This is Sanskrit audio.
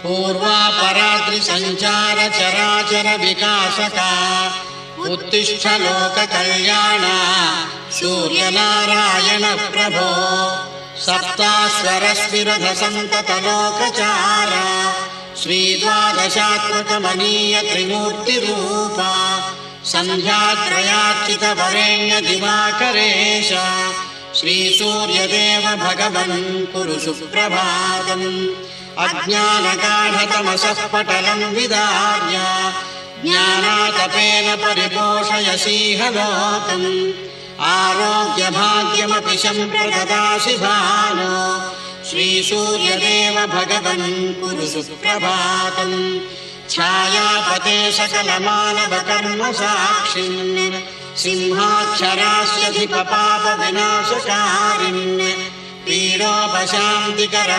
पूर्वापरात्रि संचार चराचर विकासका उत्तिष्ठ लोक कल्याणा सूर्यनारायण प्रभो सप्तास्वरस्विरध संतत लोकचारा श्री द्वादशात्मक मनीय त्रिमूर्ति रूपा संध्यात्रयार्चित वरेण्य दिवाकरेश श्री सूर्यदेव भगवन् कुरु सुप्रभातम् अज्ञानगाढतमसः पटलं विदार्य ज्ञानातपेन परिपोषयसीह लोकम् आरोग्यभाग्यमपि सम्प्रददासि भानो श्री सूर्यदेव भगवन् कुरु सुप्रभातम् छायापते सकलमानवकर्म साक्षिन् सिंहाक्षरास्यधिपपापविनाशकारिन् पीडोपशान्तिकर